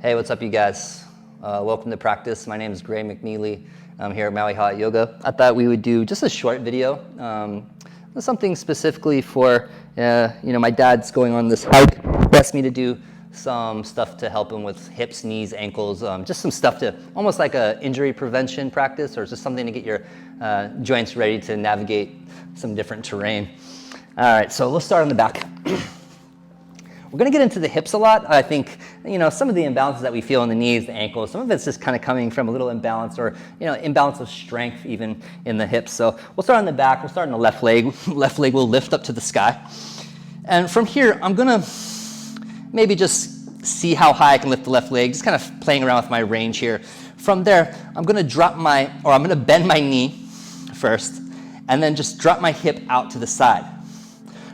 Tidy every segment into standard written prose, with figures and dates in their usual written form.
Hey, what's up, you guys? Welcome to practice. My name is Gray McNeely. I'm here at Maui Hot Yoga. I thought we would do just a short video, something specifically for, my dad's going on this hike. He asked me to do some stuff to help him with hips, knees, ankles, just some stuff to, almost like a injury prevention practice, or just something to get your joints ready to navigate some different terrain. All right, so let's start on the back. We're going to get into the hips a lot. I think, some of the imbalances that we feel in the knees, the ankles, some of it's just kind of coming from a little imbalance or, imbalance of strength even in the hips. So we'll start on the back. We'll start on the left leg. Left leg will lift up to the sky. And from here, I'm going to maybe just see how high I can lift the left leg, just kind of playing around with my range here. From there, I'm going to bend my knee first, and then just drop my hip out to the side.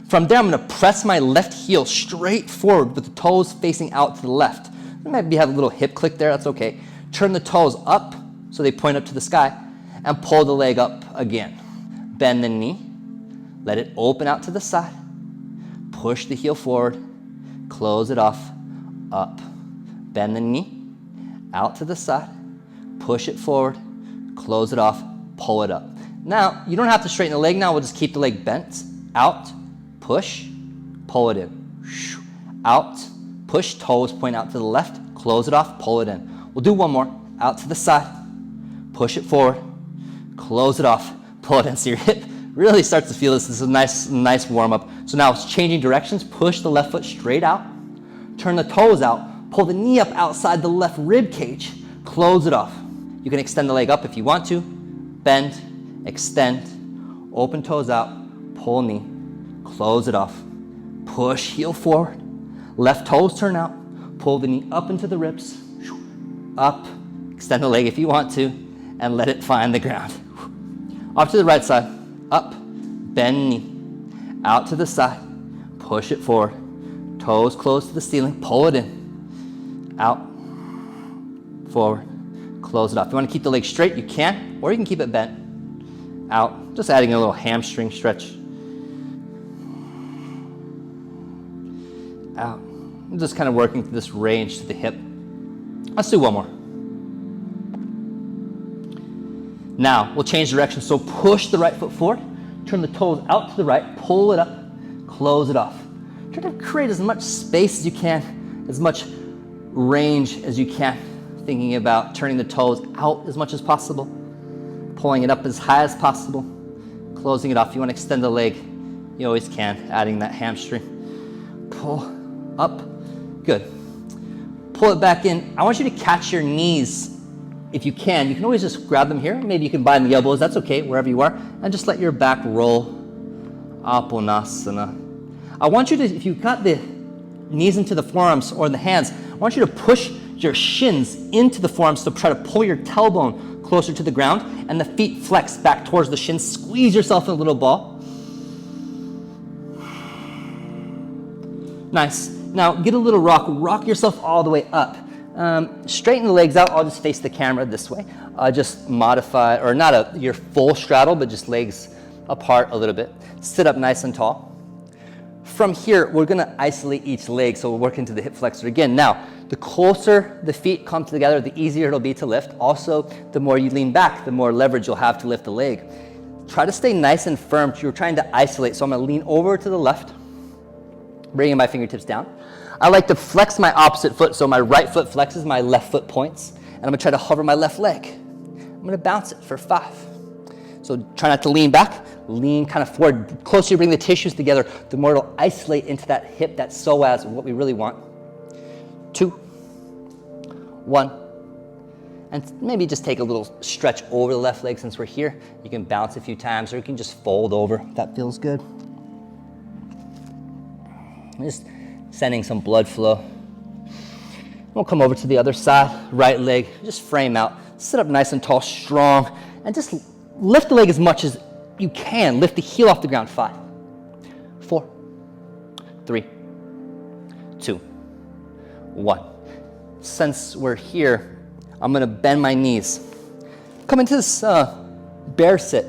From there, I'm going to press my left heel straight forward with the toes facing out to the left. Maybe have a little hip click there, that's okay. Turn the toes up so they point up to the sky, and pull the leg up again. Bend the knee, let it open out to the side, push the heel forward, close it off, up. Bend the knee, out to the side, push it forward, close it off, pull it up. Now, you don't have to straighten the leg now, we'll just keep the leg bent, out, push, pull it in. Out, push, toes point out to the left, close it off, pull it in. We'll do one more. Out to the side, push it forward, close it off, pull it in. So your hip really starts to feel this. This is a nice warm up. So now it's changing directions. Push the left foot straight out, turn the toes out, pull the knee up outside the left rib cage, close it off. You can extend the leg up if you want to. Bend, extend, open toes out, pull knee, close it off, push heel forward, left toes turn out, pull the knee up into the ribs, up, extend the leg if you want to, and let it find the ground. Off to the right side, up, bend knee, out to the side, push it forward, toes close to the ceiling, pull it in, out, forward, close it off. If you want to keep the leg straight, you can, or you can keep it bent, out, just adding a little hamstring stretch. Out. I'm just kind of working through this range to the hip. Let's do one more. Now, we'll change direction. So push the right foot forward, turn the toes out to the right, pull it up, close it off. Try to create as much space as you can, as much range as you can, thinking about turning the toes out as much as possible, pulling it up as high as possible, closing it off. If you want to extend the leg, you always can, adding that hamstring. Pull up, good. Pull it back in. I want you to catch your knees if you can. You can always just grab them here. Maybe you can bind the elbows, that's okay, wherever you are, and just let your back roll. Aponasana. I want you to, if you've got the knees into the forearms or the hands, I want you to push your shins into the forearms to try to pull your tailbone closer to the ground, and the feet flex back towards the shins. Squeeze yourself in a little ball. Nice. Now get a little rock yourself all the way up. Straighten the legs out. I'll just face the camera this way. Just modify, or not your full straddle, but just legs apart a little bit. Sit up nice and tall. From here, we're gonna isolate each leg, so we'll work into the hip flexor again. Now, the closer the feet come together, the easier it'll be to lift. Also, the more you lean back, the more leverage you'll have to lift the leg. Try to stay nice and firm. You're trying to isolate, so I'm gonna lean over to the left, bringing my fingertips down. I like to flex my opposite foot, so my right foot flexes, my left foot points, and I'm gonna try to hover my left leg. I'm gonna bounce it for 5. So try not to lean back, lean kind of forward. The closer you bring the tissues together, the more it'll isolate into that hip, that psoas, what we really want. 2, 1, and maybe just take a little stretch over the left leg since we're here. You can bounce a few times, or you can just fold over. That feels good. Just sending some blood flow. We'll come over to the other side, right leg, just frame out. Sit up nice and tall, strong, and just lift the leg as much as you can. Lift the heel off the ground. 5, 4, 3, 2, 1. Since we're here, I'm gonna bend my knees. Come into this bear sit,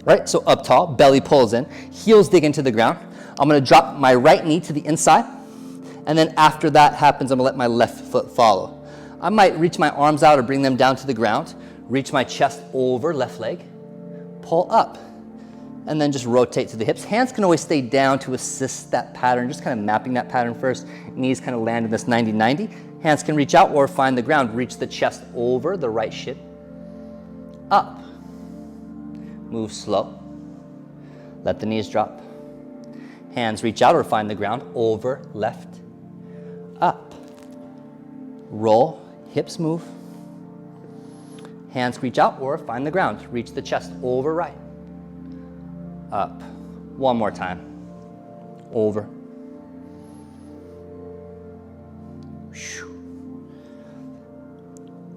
right? So up tall, belly pulls in, heels dig into the ground. I'm gonna drop my right knee to the inside And then after that happens, I'm gonna let my left foot follow. I might reach my arms out or bring them down to the ground, reach my chest over, left leg, pull up, and then just rotate to the hips. Hands can always stay down to assist that pattern, just kind of mapping that pattern first. Knees kind of land in this 90-90. Hands can reach out or find the ground. Reach the chest over the right shin, up. Move slow. Let the knees drop. Hands reach out or find the ground, over, left, up. Roll, hips move. Hands reach out or find the ground. Reach the chest, over, right, up. One more time, over.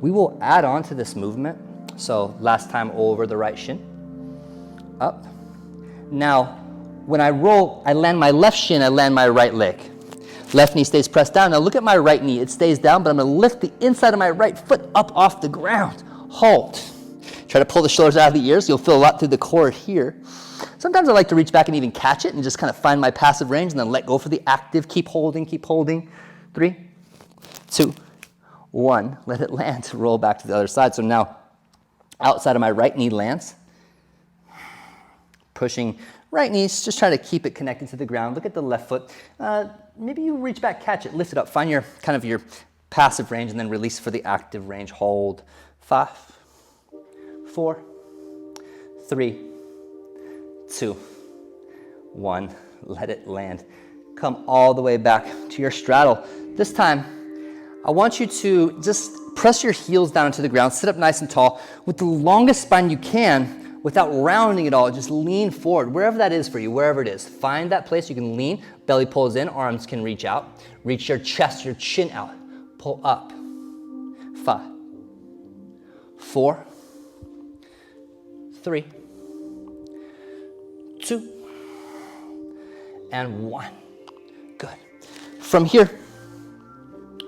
We will add on to this movement. So last time, over the right shin, up. Now, when I roll, I land my left shin, I land my right leg. Left knee stays pressed down. Now look at my right knee. It stays down, but I'm gonna lift the inside of my right foot up off the ground. Halt. Try to pull the shoulders out of the ears. You'll feel a lot through the core here. Sometimes I like to reach back and even catch it and just kind of find my passive range and then let go for the active. Keep holding, keep holding. 3, 2, 1. Let it land. Roll back to the other side. So now outside of my right knee lands. Pushing right knees, just try to keep it connected to the ground. Look at the left foot. Maybe you reach back, catch it, lift it up. Find your kind of your passive range and then release for the active range. Hold. 5, 4, 3, 2, 1. Let it land. Come all the way back to your straddle. This time, I want you to just press your heels down into the ground, sit up nice and tall with the longest spine you can without rounding it all. Just lean forward, wherever that is for you, wherever it is. Find that place you can lean, belly pulls in, arms can reach out. Reach your chest, your chin out. Pull up. 5, 4, 3, 2, and 1. Good. From here,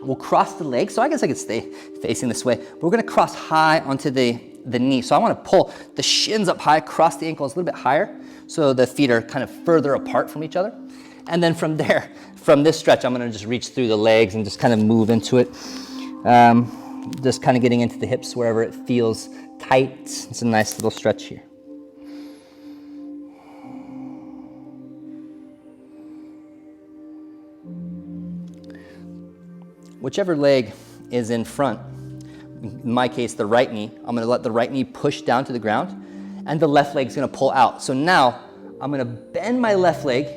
we'll cross the legs. So I guess I could stay facing this way. But we're gonna cross high onto the knee. So I wanna pull the shins up high, cross the ankles a little bit higher, so the feet are kind of further apart from each other. And then from there, from this stretch, I'm gonna just reach through the legs and just kind of move into it. Just kind of getting into the hips wherever it feels tight. It's a nice little stretch here. Whichever leg is in front, in my case, the right knee, I'm gonna let the right knee push down to the ground and the left leg's gonna pull out. So now I'm gonna bend my left leg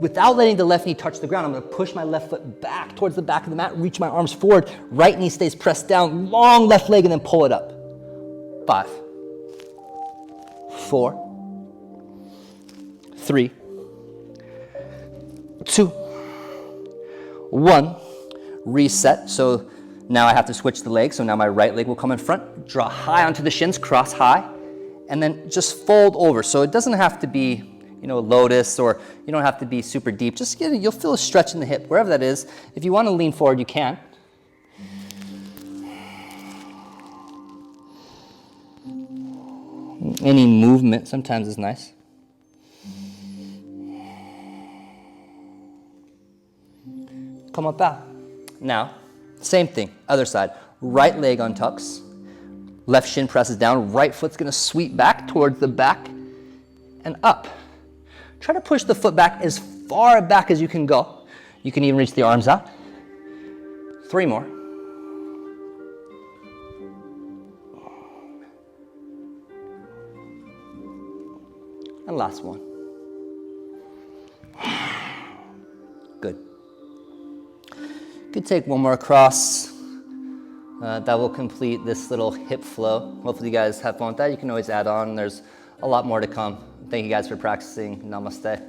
without letting the left knee touch the ground. I'm gonna push my left foot back towards the back of the mat, reach my arms forward, right knee stays pressed down, long left leg, and then pull it up. 5, 4, 3, 2, 1. Reset. So now I have to switch the leg. So now my right leg will come in front, draw high onto the shins, cross high, and then just fold over. So it doesn't have to be, lotus, or you don't have to be super deep. Just you'll feel a stretch in the hip, wherever that is. If you want to lean forward, you can. Any movement sometimes is nice. Come up out. Now, same thing, other side. Right leg untucks, left shin presses down, right foot's gonna sweep back towards the back and up. Try to push the foot back as far back as you can go. You can even reach the arms out. 3 more. And last one. Good. Could take one more across. That will complete this little hip flow. Hopefully you guys have fun with that. You can always add on. There's a lot more to come. Thank you guys for practicing. Namaste.